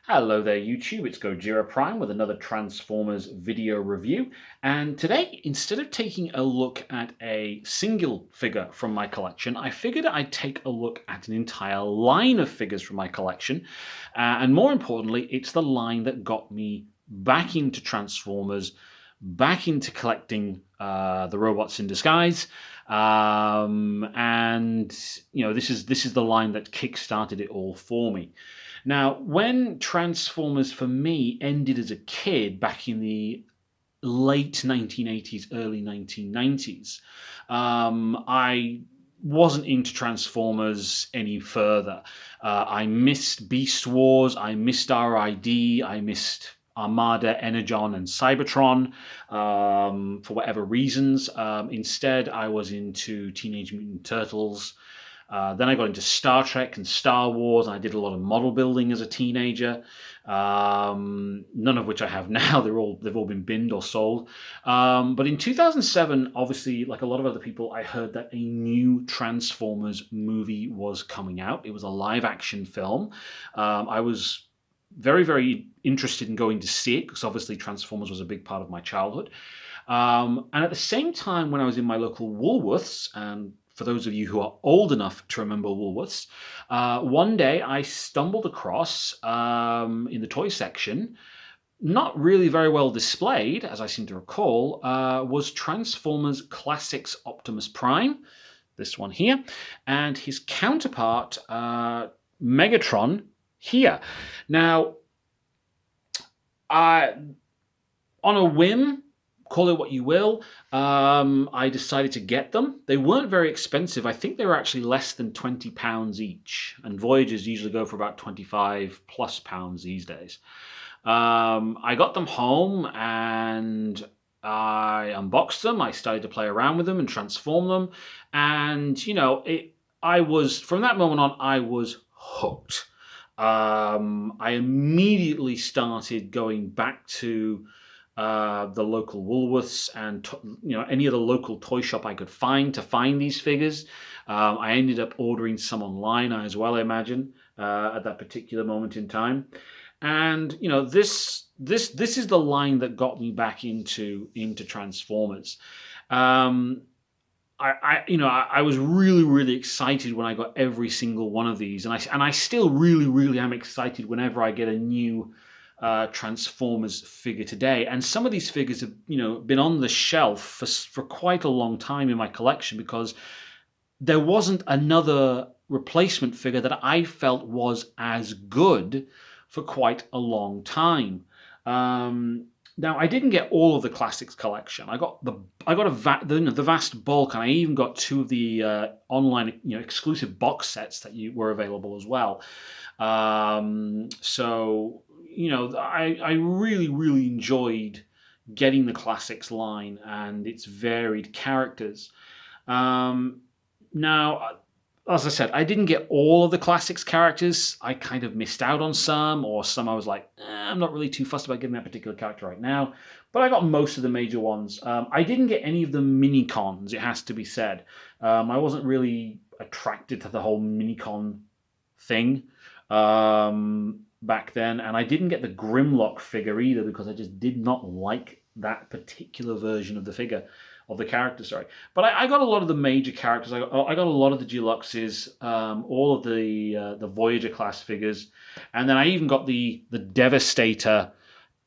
Hello there YouTube, it's Gojira Prime with another Transformers video review. And today, instead of taking a look at a single figure from my collection, I figured I'd take a look at an entire line of figures from my collection. And more importantly, it's the line that got me back into Transformers, back into collecting the robots in disguise. And this is the line that kick-started it all for me. Now, when Transformers for me ended as a kid back in the late 1980s, early 1990s, I wasn't into Transformers any further. I missed Beast Wars, I missed RID, I missed Armada, Energon, and Cybertron for whatever reasons. Instead, I was into Teenage Mutant Turtles. Then I got into Star Trek and Star Wars, and I did a lot of model building as a teenager. None of which I have now. They've all been binned or sold. But in 2007, obviously, like a lot of other people, I heard that a new Transformers movie was coming out. It was a live-action film. I was very, very interested in going to see it because obviously Transformers was a big part of my childhood. And at the same time, when I was in my local Woolworths, and for those of you who are old enough to remember Woolworths, one day I stumbled across, in the toy section, not really very well displayed, as I seem to recall, was Transformers Classics Optimus Prime, this one here, and his counterpart, Megatron, here. Now, on a whim, call it what you will, I decided to get them. They weren't very expensive. I think they were actually less than £20 each, and Voyagers usually go for about 25 plus pounds these days. I got them home and I unboxed them. I started to play around with them and transform them, and I was, from that moment on, I was hooked. I immediately started going back to the local Woolworths and any other local toy shop I could find to find these figures. I ended up ordering some online as well, I imagine, at that particular moment in time. And this is the line that got me back into Transformers. I was really, really excited when I got every single one of these, and I still really, really am excited whenever I get a new Transformers figure today. And some of these figures have been on the shelf for quite a long time in my collection because there wasn't another replacement figure that I felt was as good for quite a long time. Now, I didn't get all of the classics collection. I got the vast bulk, and I even got two of the online exclusive box sets that were available as well. So I really, really enjoyed getting the classics line and its varied characters. Now, as I said, I didn't get all of the classics characters. I kind of missed out on some, or some I was like, I'm not really too fussed about getting that particular character right now. But I got most of the major ones. I didn't get any of the mini-cons, it has to be said. I wasn't really attracted to the whole mini-con thing back then. And I didn't get the Grimlock figure either because I just did not like that particular version of the figure. Of the characters, sorry. But I got a lot of the major characters. I got a lot of the Deluxes, all of the Voyager class figures, and then I even got the Devastator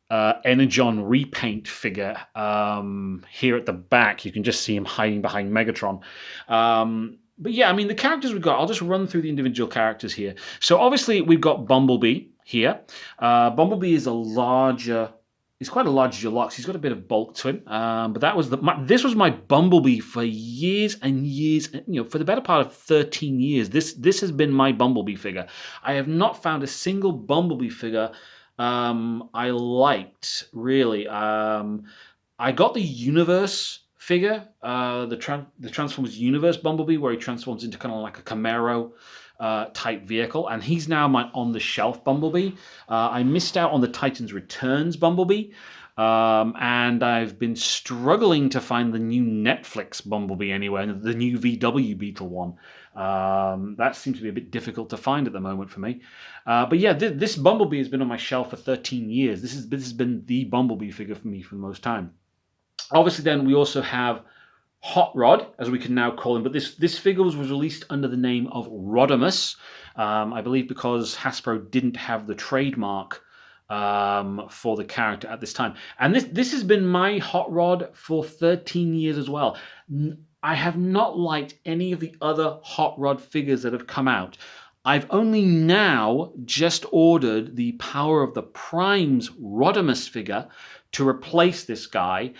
Energon repaint figure here at the back. You can just see him hiding behind Megatron. But yeah, I mean, the characters we've got, I'll just run through the individual characters here. So obviously we've got Bumblebee here. Bumblebee is he's quite a large deluxe. He's got a bit of bulk to him. But this was my Bumblebee for years and years. For the better part of 13 years. This has been my Bumblebee figure. I have not found a single Bumblebee figure I liked, really. I got the Universe figure, the Transformers Universe Bumblebee, where he transforms into kind of like a Camaro type vehicle, and he's now my on-the-shelf Bumblebee. I missed out on the Titans Returns Bumblebee, and I've been struggling to find the new Netflix Bumblebee anywhere, the new VW Beetle one. That seems to be a bit difficult to find at the moment for me. But yeah, this Bumblebee has been on my shelf for 13 years. This has been the Bumblebee figure for me for the most time. Obviously, then we also have Hot Rod, as we can now call him, but this figure was released under the name of Rodimus, I believe because Hasbro didn't have the trademark for the character at this time. And this has been my Hot Rod for 13 years as well. I have not liked any of the other Hot Rod figures that have come out. I've only now just ordered the Power of the Primes Rodimus figure to replace this guy.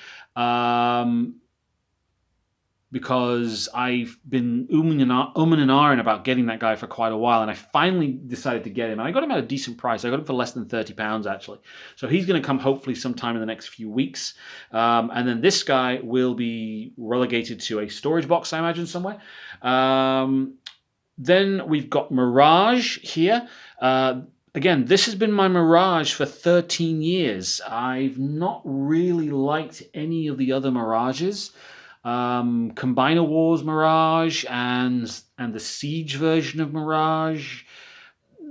Because I've been umming and ahhing about getting that guy for quite a while, and I finally decided to get him. And I got him at a decent price. I got him for less than £30, actually. So he's going to come hopefully sometime in the next few weeks. And then this guy will be relegated to a storage box, I imagine, somewhere. Then we've got Mirage here. Again, this has been my Mirage for 13 years. I've not really liked any of the other Mirages. Combiner Wars Mirage and the Siege version of Mirage,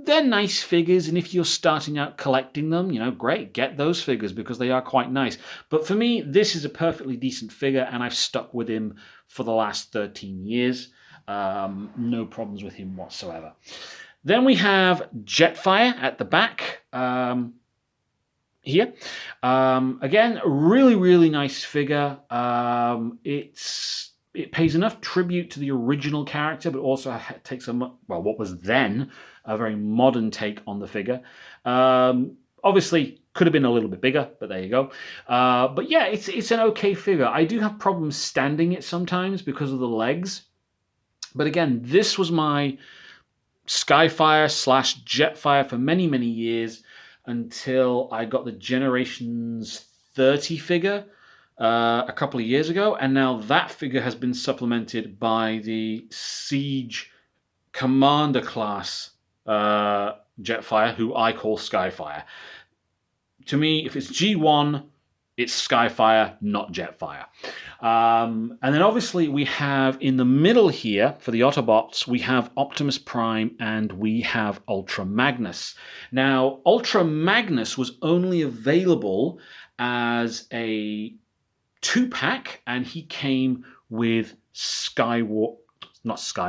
they're nice figures, and if you're starting out collecting them, great, get those figures because they are quite nice. But for me, this is a perfectly decent figure, and I've stuck with him for the last 13 years. No problems with him whatsoever. Then we have Jetfire at the back. Here. Again, really, really nice figure. It pays enough tribute to the original character, but also takes what was then a very modern take on the figure. Obviously, could have been a little bit bigger, but there you go. But yeah, it's an okay figure. I do have problems standing it sometimes because of the legs. But again, this was my Skyfire / Jetfire for many, many years, until I got the Generations 30 figure a couple of years ago. And now that figure has been supplemented by the Siege Commander class Jetfire, who I call Skyfire. To me, if it's G1, it's Skyfire, not Jetfire. And then obviously we have in the middle here, for the Autobots, we have Optimus Prime and we have Ultra Magnus. Now, Ultra Magnus was only available as a 2-pack, and he came with Skywarp, sorry.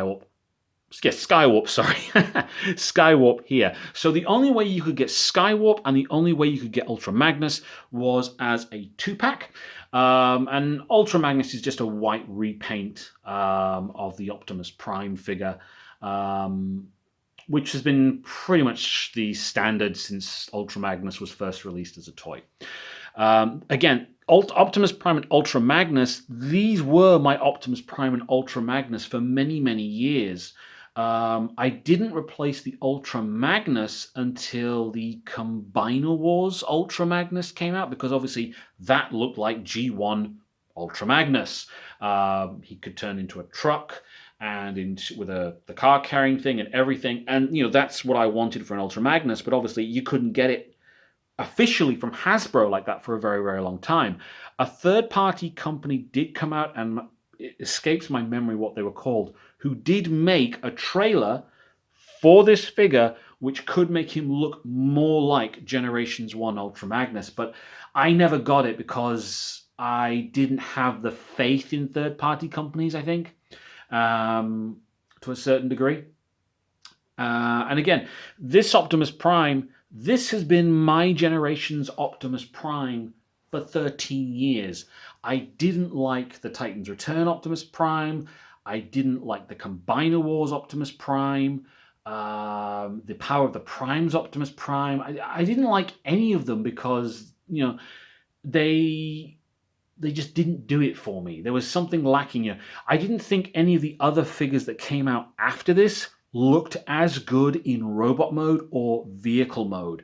Skywarp here. So the only way you could get Skywarp and the only way you could get Ultra Magnus was as a 2-pack. And Ultra Magnus is just a white repaint of the Optimus Prime figure, which has been pretty much the standard since Ultra Magnus was first released as a toy. Again, Optimus Prime and Ultra Magnus, these were my Optimus Prime and Ultra Magnus for many, many years. I didn't replace the Ultra Magnus until the Combiner Wars Ultra Magnus came out, because obviously that looked like G1 Ultra Magnus. He could turn into a truck and with the car carrying thing and everything, and that's what I wanted for an Ultra Magnus. But obviously you couldn't get it officially from Hasbro like that for a very, very long time. A third-party company did come out, and it escapes my memory what they were called, who did make a trailer for this figure which could make him look more like Generations 1 Ultra Magnus. But I never got it because I didn't have the faith in third-party companies, I think, to a certain degree. And again, this Optimus Prime, this has been my generation's Optimus Prime for 13 years. I didn't like the Titans Return Optimus Prime. I didn't like the Combiner Wars Optimus Prime. The Power of the Primes Optimus Prime. I didn't like any of them because, they just didn't do it for me. There was something lacking here. I didn't think any of the other figures that came out after this looked as good in robot mode or vehicle mode.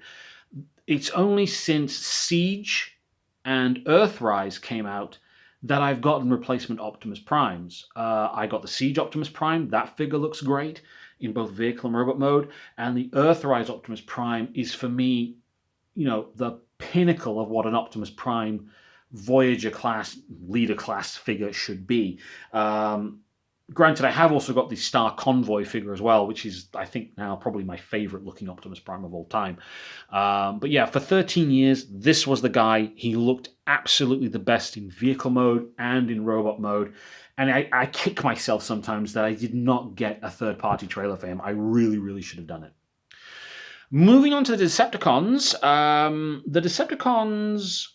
It's only since Siege and Earthrise came out that I've gotten replacement Optimus Primes. I got the Siege Optimus Prime. That figure looks great in both vehicle and robot mode. And the Earthrise Optimus Prime is, for me, the pinnacle of what an Optimus Prime Voyager class, leader class figure should be. Granted, I have also got the Star Convoy figure as well, which is, I think, now probably my favorite looking Optimus Prime of all time. But yeah, for 13 years, this was the guy. He looked absolutely the best in vehicle mode and in robot mode. And I kick myself sometimes that I did not get a third party trailer for him. I really, really should have done it. Moving on to the Decepticons. The Decepticons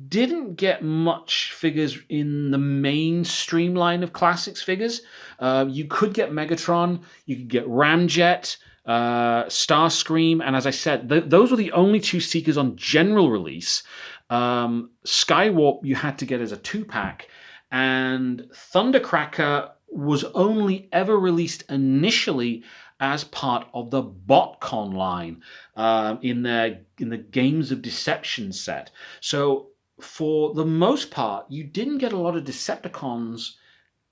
didn't get much figures in the mainstream line of classics figures. You could get Megatron, you could get Ramjet, Starscream, and as I said, those were the only two Seekers on general release. Skywarp you had to get as a 2-pack, and Thundercracker was only ever released initially as part of the BotCon line in the Games of Deception set. So for the most part, you didn't get a lot of Decepticons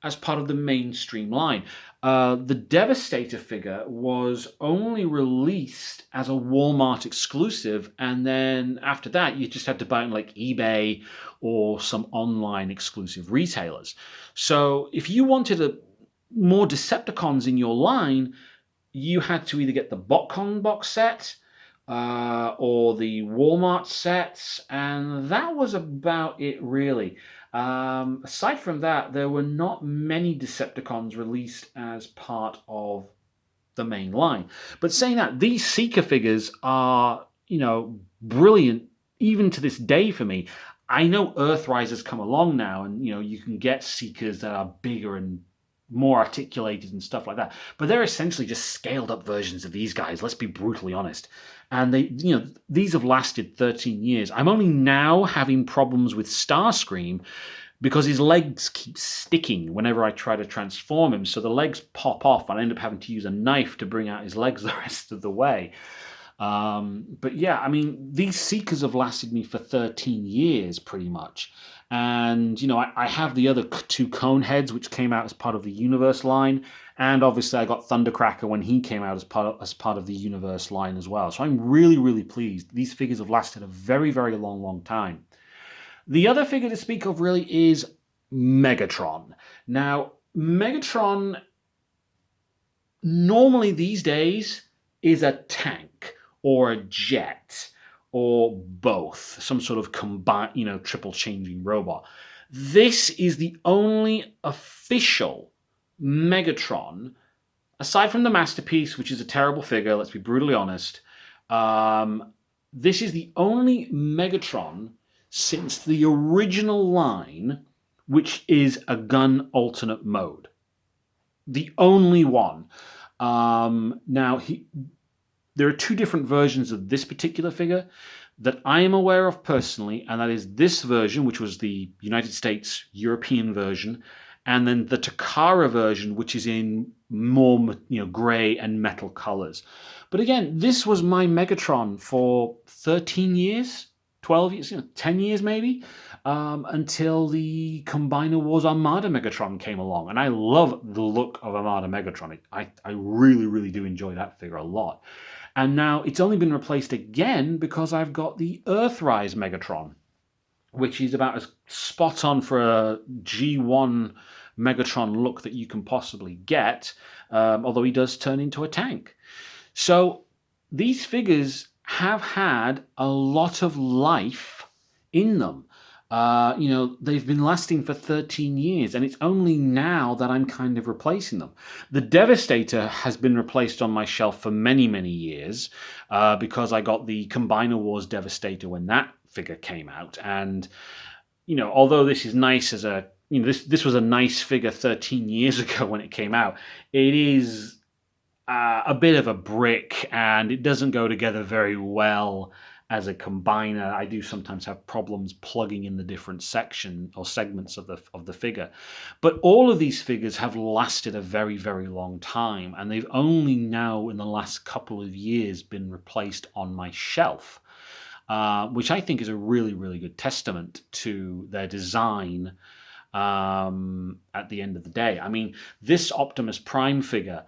as part of the mainstream line. The Devastator figure was only released as a Walmart exclusive, and then after that, you just had to buy it on like eBay or some online exclusive retailers. So if you wanted more Decepticons in your line, you had to either get the BotCon box set or the Walmart sets, and that was about it, really. Aside from that, there were not many Decepticons released as part of the main line. But saying that, these Seeker figures are, brilliant, even to this day for me. I know Earthrise has come along now, and you can get Seekers that are bigger and more articulated and stuff like that. But they're essentially just scaled up versions of these guys, let's be brutally honest. And these have lasted 13 years. I'm only now having problems with Starscream because his legs keep sticking whenever I try to transform him. So the legs pop off and I end up having to use a knife to bring out his legs the rest of the way. But yeah, I mean, these Seekers have lasted me for 13 years pretty much. And, I have the other two Coneheads, which came out as part of the Universe line. And obviously I got Thundercracker when he came out as part of the Universe line as well. So I'm really, really pleased. These figures have lasted a very, very long, long time. The other figure to speak of really is Megatron. Now, Megatron normally these days is a tank or a jet or both, some sort of combined, triple changing robot. This is the only official Megatron, aside from the Masterpiece, which is a terrible figure, let's be brutally honest. This is the only Megatron since the original line, which is a gun alternate mode. The only one. Now, there are two different versions of this particular figure that I am aware of personally, and that is this version, which was the United States European version, and then the Takara version, which is in more gray and metal colors. But again, this was my Megatron for 13 years, 12 years, 10 years maybe, until the Combiner Wars Armada Megatron came along. And I love the look of Armada Megatron. I really, really do enjoy that figure a lot. And now it's only been replaced again because I've got the Earthrise Megatron, which is about as spot on for a G1 Megatron look that you can possibly get, although he does turn into a tank. So these figures have had a lot of life in them. They've been lasting for 13 years, and it's only now that I'm kind of replacing them. The Devastator has been replaced on my shelf for many, many years because I got the Combiner Wars Devastator when that figure came out. And, although this is nice as a, this was a nice figure 13 years ago when it came out, it is a bit of a brick, and it doesn't go together very well as a combiner. I do sometimes have problems plugging in the different section or segments of the figure. But all of these figures have lasted a very, very long time, and they've only now in the last couple of years been replaced on my shelf, which I think is a really, really good testament to their design at the end of the day. I mean, this Optimus Prime figure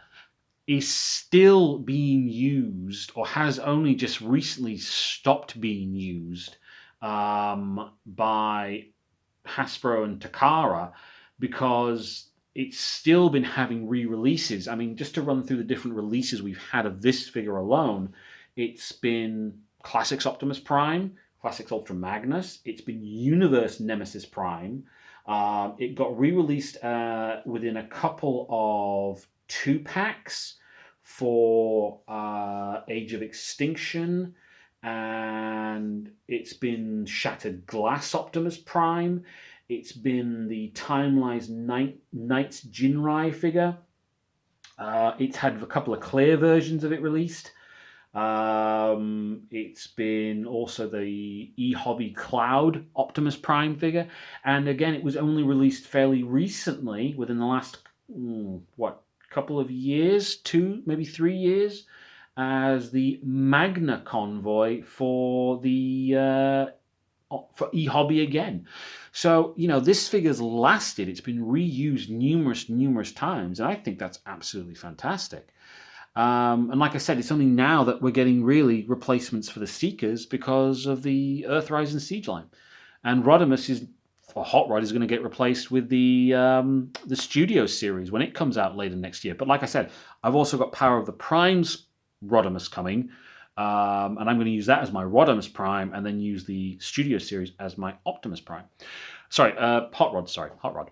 is still being used, or has only just recently stopped being used by Hasbro and Takara, because it's still been having re-releases. I mean, just to run through the different releases we've had of this figure alone, it's been Classics Optimus Prime, Classics Ultra Magnus, it's been Universe Nemesis Prime. It got re-released within a couple of 2-packs for Age of Extinction, and it's been Shattered Glass Optimus Prime. It's been the Timelines Knights Jinrai figure. It's had a couple of clear versions of it released. It's been also the eHobby Cloud Optimus Prime figure. And again, it was only released fairly recently, within the last, couple of years, 2, maybe 3 years, as the Magna Convoy for the for eHobby again. So, this figure's lasted. It's been reused numerous times, and I think that's absolutely fantastic. And like I said, it's only now that we're getting really replacements for the Seekers because of the Earthrise and Siege line. And Rodimus Hot Rod is going to get replaced with the Studio series when it comes out later next year. But like I said, I've also got Power of the Primes Rodimus coming, and I'm going to use that as my Rodimus Prime, and then use the Studio series as my Optimus Prime. Hot Rod.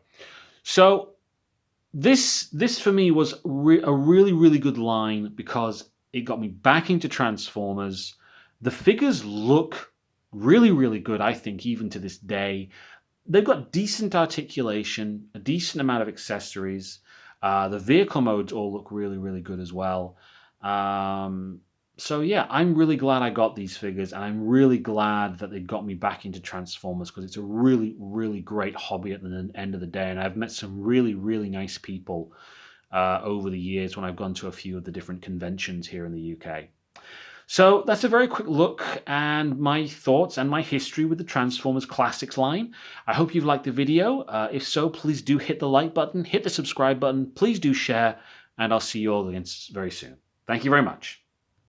So this for me was a really good line because it got me back into Transformers. The figures look really good, I think, even to this day. They've got decent articulation, a decent amount of accessories. The vehicle modes all look really good as well. So yeah, I'm really glad I got these figures, and I'm really glad that they got me back into Transformers, because it's a really great hobby at the end of the day, and I've met some really nice people over the years when I've gone to a few of the different conventions here in the UK. So that's a very quick look and my thoughts and my history with the Transformers Classics line. I hope you've liked the video. If so, please do hit the like button, hit the subscribe button, please do share, and I'll see you all again very soon. Thank you very much.